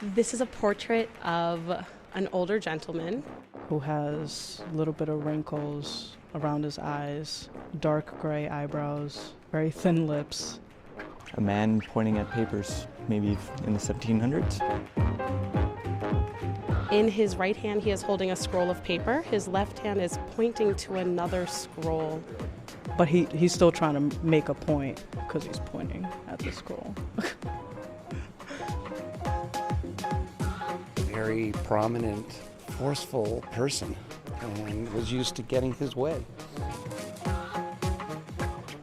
This is a portrait of an older gentleman who has a little bit of wrinkles around his eyes, dark gray eyebrows, very thin lips. A man pointing at papers, maybe in the 1700s. In his right hand, he is holding a scroll of paper. His left hand is pointing to another scroll. But he's still trying to make a point because he's pointing at the scroll. Very prominent, forceful person, and was used to getting his way.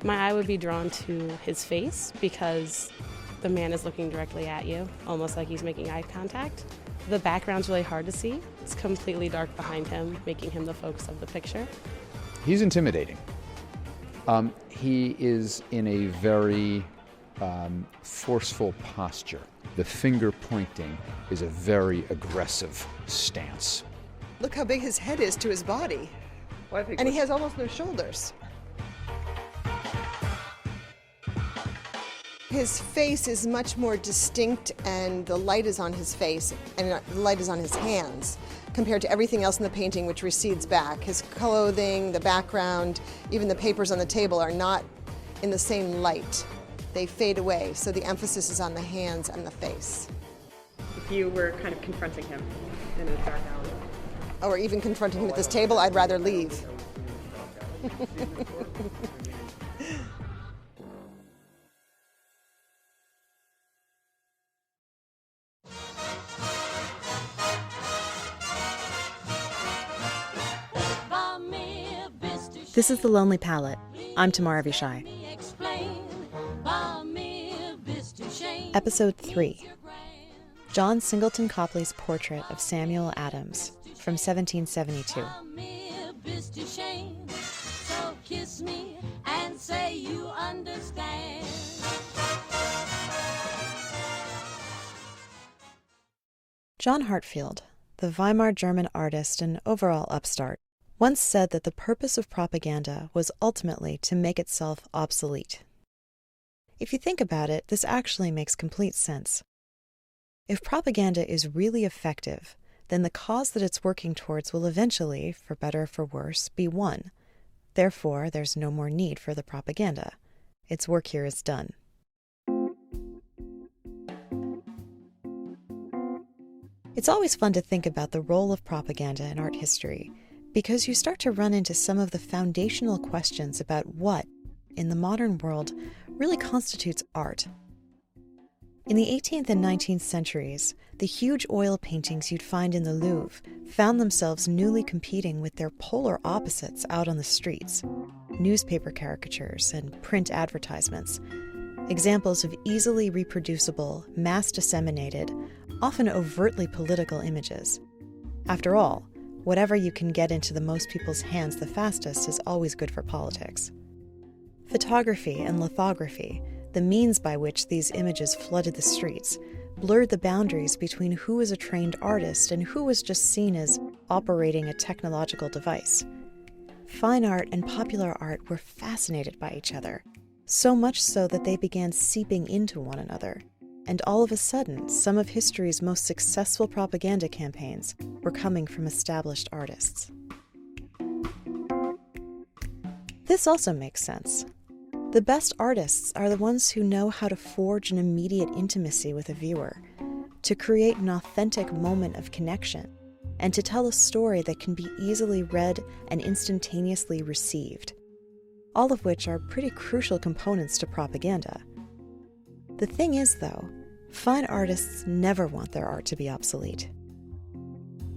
My eye would be drawn to his face because the man is looking directly at you, almost like he's making eye contact. The background's really hard to see. It's completely dark behind him, making him the focus of the picture. He's intimidating. He is in a very forceful posture. The finger pointing is a very aggressive stance. Look how big his head is to his body. And he has almost no shoulders. His face is much more distinct, and the light is on his face and the light is on his hands compared to everything else in the painting, which recedes back. His clothing, the background, even the papers on the table are not in the same light. They fade away, so the emphasis is on the hands and the face. If you were kind of confronting him in a dark alley. Or even confronting him at this table, I'd rather leave. This is The Lonely Palette. I'm Tamara Vishai. Episode 3. John Singleton Copley's portrait of Samuel Adams from 1772. John Hartfield, the Weimar German artist and overall upstart, once said that the purpose of propaganda was ultimately to make itself obsolete. If you think about it, this actually makes complete sense. If propaganda is really effective, then the cause that it's working towards will eventually, for better or for worse, be won. Therefore, there's no more need for the propaganda. Its work here is done. It's always fun to think about the role of propaganda in art history, because you start to run into some of the foundational questions about what, in the modern world, really constitutes art. In the 18th and 19th centuries, the huge oil paintings you'd find in the Louvre found themselves newly competing with their polar opposites out on the streets: newspaper caricatures and print advertisements, examples of easily reproducible, mass-disseminated, often overtly political images. After all, whatever you can get into the most people's hands the fastest is always good for politics. Photography and lithography, the means by which these images flooded the streets, blurred the boundaries between who was a trained artist and who was just seen as operating a technological device. Fine art and popular art were fascinated by each other, so much so that they began seeping into one another. And all of a sudden, some of history's most successful propaganda campaigns were coming from established artists. This also makes sense. The best artists are the ones who know how to forge an immediate intimacy with a viewer, to create an authentic moment of connection, and to tell a story that can be easily read and instantaneously received, all of which are pretty crucial components to propaganda. The thing is, though, fine artists never want their art to be obsolete.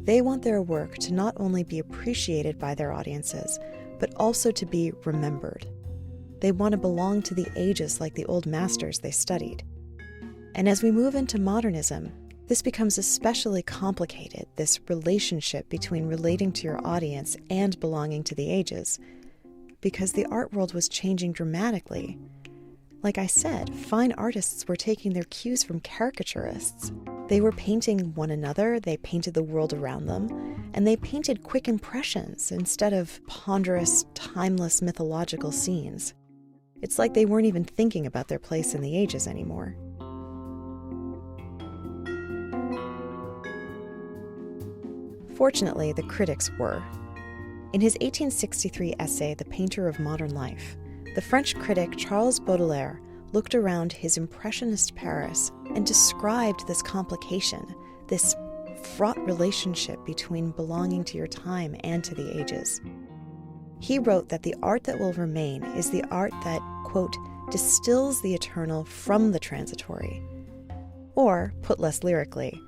They want their work to not only be appreciated by their audiences, but also to be remembered. They want to belong to the ages like the old masters they studied. And as we move into modernism, this becomes especially complicated, this relationship between relating to your audience and belonging to the ages, because the art world was changing dramatically. Like I said, fine artists were taking their cues from caricaturists. They were painting one another, they painted the world around them, and they painted quick impressions instead of ponderous, timeless mythological scenes. It's like they weren't even thinking about their place in the ages anymore. Unfortunately, the critics were. In his 1863 essay, The Painter of Modern Life, the French critic Charles Baudelaire looked around his impressionist Paris and described this complication, this fraught relationship between belonging to your time and to the ages. He wrote that the art that will remain is the art that, quote, distills the eternal from the transitory. Or, put less lyrically,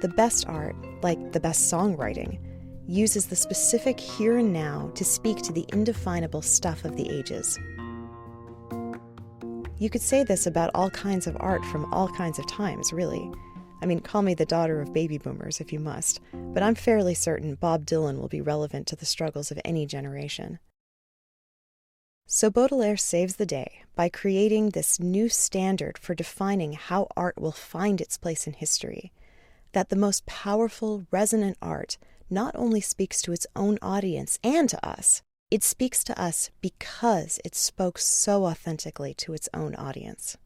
the best art, like the best songwriting, uses the specific here and now to speak to the indefinable stuff of the ages. You could say this about all kinds of art from all kinds of times, really. I mean, call me the daughter of baby boomers if you must, but I'm fairly certain Bob Dylan will be relevant to the struggles of any generation. So Baudelaire saves the day by creating this new standard for defining how art will find its place in history, that the most powerful, resonant art not only speaks to its own audience and to us, it speaks to us because it spoke so authentically to its own audience.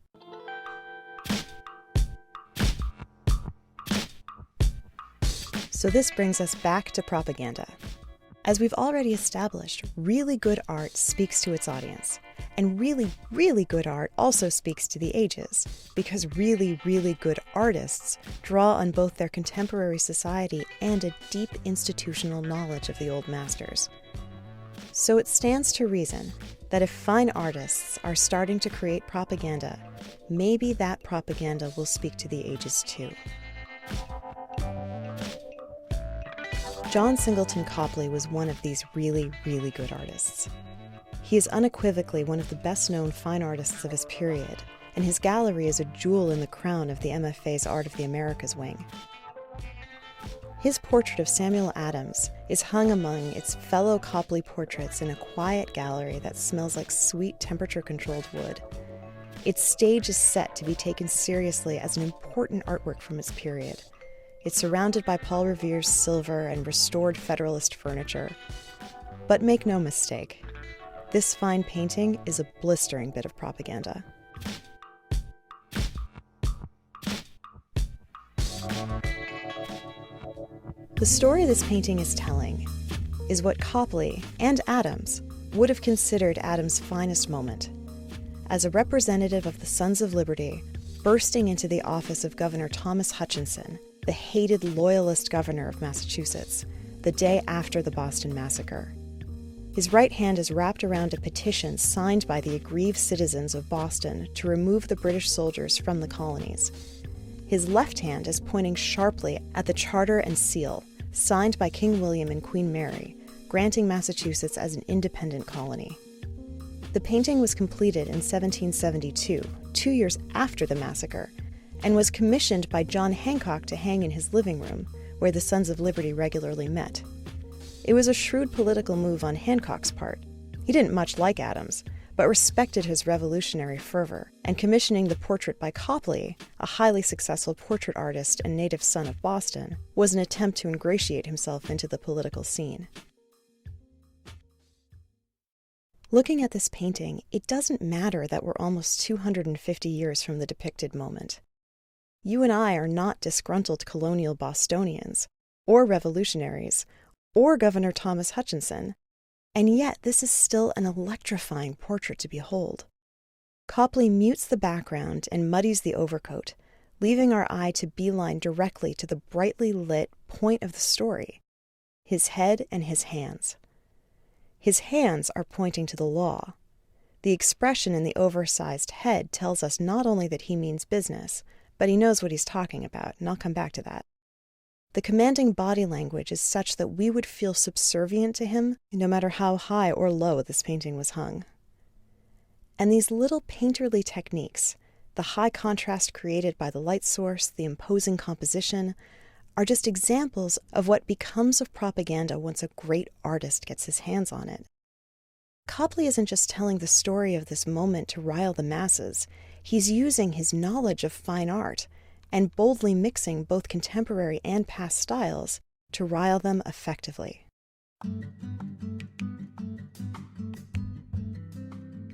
So this brings us back to propaganda. As we've already established, really good art speaks to its audience. And really, really good art also speaks to the ages, because really, really good artists draw on both their contemporary society and a deep institutional knowledge of the old masters. So it stands to reason that if fine artists are starting to create propaganda, maybe that propaganda will speak to the ages too. John Singleton Copley was one of these really, really good artists. He is unequivocally one of the best-known fine artists of his period, and his gallery is a jewel in the crown of the MFA's Art of the Americas wing. His portrait of Samuel Adams is hung among its fellow Copley portraits in a quiet gallery that smells like sweet temperature-controlled wood. Its stage is set to be taken seriously as an important artwork from its period. It's surrounded by Paul Revere's silver and restored Federalist furniture. But make no mistake, this fine painting is a blistering bit of propaganda. The story this painting is telling is what Copley and Adams would have considered Adams' finest moment. As a representative of the Sons of Liberty, bursting into the office of Governor Thomas Hutchinson, the hated Loyalist governor of Massachusetts, the day after the Boston Massacre. His right hand is wrapped around a petition signed by the aggrieved citizens of Boston to remove the British soldiers from the colonies. His left hand is pointing sharply at the charter and seal, signed by King William and Queen Mary, granting Massachusetts as an independent colony. The painting was completed in 1772, 2 years after the massacre, and was commissioned by John Hancock to hang in his living room, where the Sons of Liberty regularly met. It was a shrewd political move on Hancock's part. He didn't much like Adams, but respected his revolutionary fervor, and commissioning the portrait by Copley, a highly successful portrait artist and native son of Boston, was an attempt to ingratiate himself into the political scene. Looking at this painting, it doesn't matter that we're almost 250 years from the depicted moment. You and I are not disgruntled colonial Bostonians, or revolutionaries, or Governor Thomas Hutchinson, and yet this is still an electrifying portrait to behold. Copley mutes the background and muddies the overcoat, leaving our eye to beeline directly to the brightly lit point of the story, his head and his hands. His hands are pointing to the law. The expression in the oversized head tells us not only that he means business, but he knows what he's talking about, and I'll come back to that. The commanding body language is such that we would feel subservient to him, no matter how high or low this painting was hung. And these little painterly techniques, the high contrast created by the light source, the imposing composition, are just examples of what becomes of propaganda once a great artist gets his hands on it. Copley isn't just telling the story of this moment to rile the masses. He's using his knowledge of fine art and boldly mixing both contemporary and past styles to rile them effectively.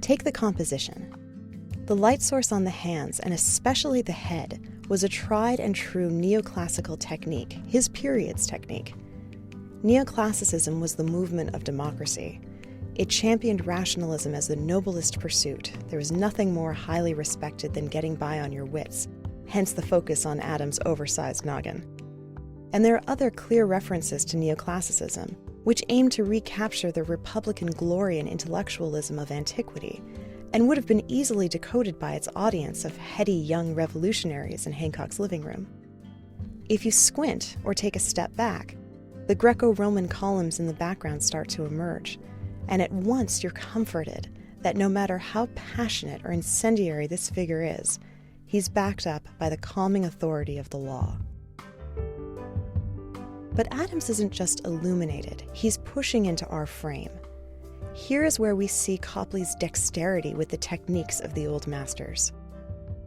Take the composition. The light source on the hands, and especially the head, was a tried and true neoclassical technique, his period's technique. Neoclassicism was the movement of democracy. It championed rationalism as the noblest pursuit. There was nothing more highly respected than getting by on your wits, hence the focus on Adam's oversized noggin. And there are other clear references to neoclassicism, which aimed to recapture the Republican glory and intellectualism of antiquity, and would have been easily decoded by its audience of heady young revolutionaries in Hancock's living room. If you squint or take a step back, the Greco-Roman columns in the background start to emerge, and at once you're comforted that no matter how passionate or incendiary this figure is, he's backed up by the calming authority of the law. But Adams isn't just illuminated, he's pushing into our frame. Here is where we see Copley's dexterity with the techniques of the old masters.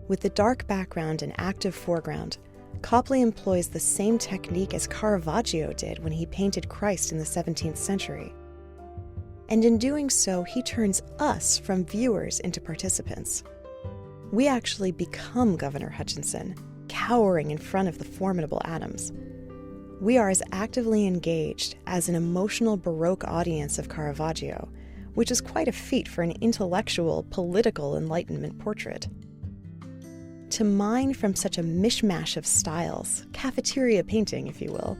With the dark background and active foreground, Copley employs the same technique as Caravaggio did when he painted Christ in the 17th century. And in doing so, he turns us from viewers into participants. We actually become Governor Hutchinson, cowering in front of the formidable Adams. We are as actively engaged as an emotional Baroque audience of Caravaggio, which is quite a feat for an intellectual, political Enlightenment portrait. To mine from such a mishmash of styles, cafeteria painting, if you will,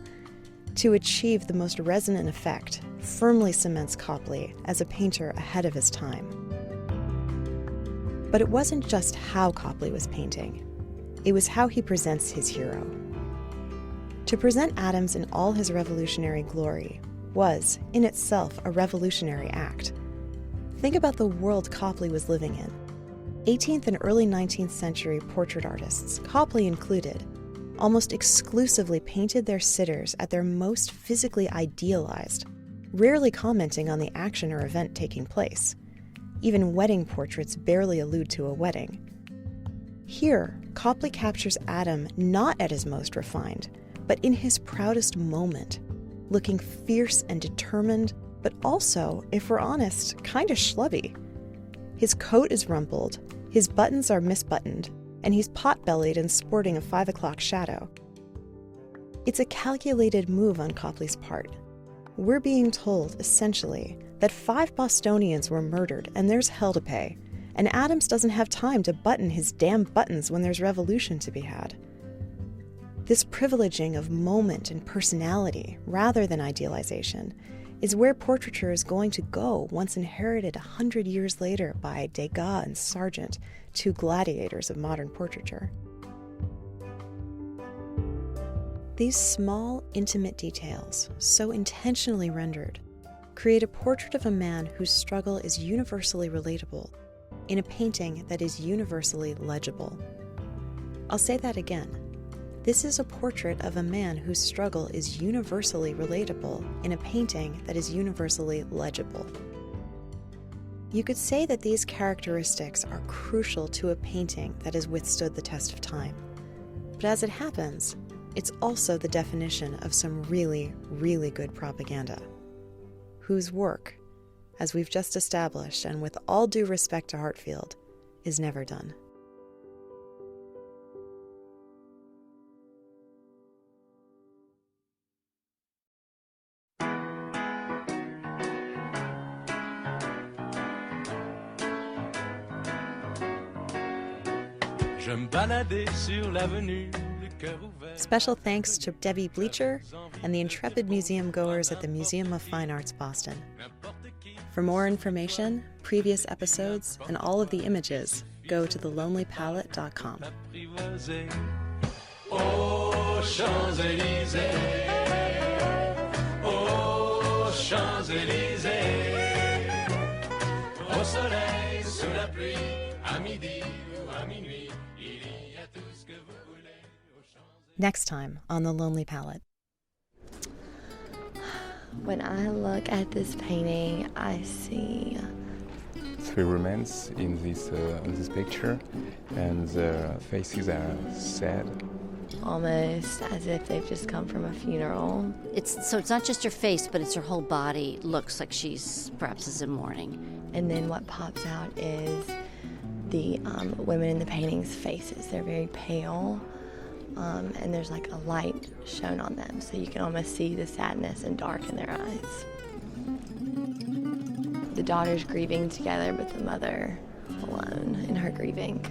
to achieve the most resonant effect, firmly cements Copley as a painter ahead of his time. But it wasn't just how Copley was painting, it was how he presents his hero. To present Adams in all his revolutionary glory was, in itself, a revolutionary act. Think about the world Copley was living in. 18th and early 19th century portrait artists, Copley included, almost exclusively painted their sitters at their most physically idealized, rarely commenting on the action or event taking place. Even wedding portraits barely allude to a wedding. Here, Copley captures Adam not at his most refined, but in his proudest moment, looking fierce and determined, but also, if we're honest, kind of schlubby. His coat is rumpled, his buttons are misbuttoned, and he's pot-bellied and sporting a 5 o'clock shadow. It's a calculated move on Copley's part. We're being told, essentially, that 5 Bostonians were murdered and there's hell to pay, and Adams doesn't have time to button his damn buttons when there's revolution to be had. This privileging of moment and personality, rather than idealization, is where portraiture is going to go once inherited 100 years later by Degas and Sargent, 2 gladiators of modern portraiture. These small, intimate details, so intentionally rendered, create a portrait of a man whose struggle is universally relatable in a painting that is universally legible. I'll say that again. This is a portrait of a man whose struggle is universally relatable in a painting that is universally legible. You could say that these characteristics are crucial to a painting that has withstood the test of time. But as it happens, it's also the definition of some really, really good propaganda, whose work, as we've just established, and with all due respect to Hartfield, is never done. Special thanks to Debbie Bleacher and the intrepid museum goers at the Museum of Fine Arts, Boston. For more information, previous episodes, and all of the images, go to thelonelypalette.com. Aux Champs-Elysees, aux Champs-Elysees, au soleil, sous la pluie, à midi ou à minuit, il y a tout ce que vous voulez aux Champs-Elysees. Next time on The Lonely Palette. When I look at this painting, I see 3 women in this picture, and their faces are sad. Almost as if they've just come from a funeral. So it's not just her face, but it's her whole body. Looks like she's perhaps is in mourning. And then what pops out is the women in the painting's faces. They're very pale, and there's like a light shown on them, so you can almost see the sadness and dark in their eyes. The daughter's grieving together, but the mother alone in her grieving.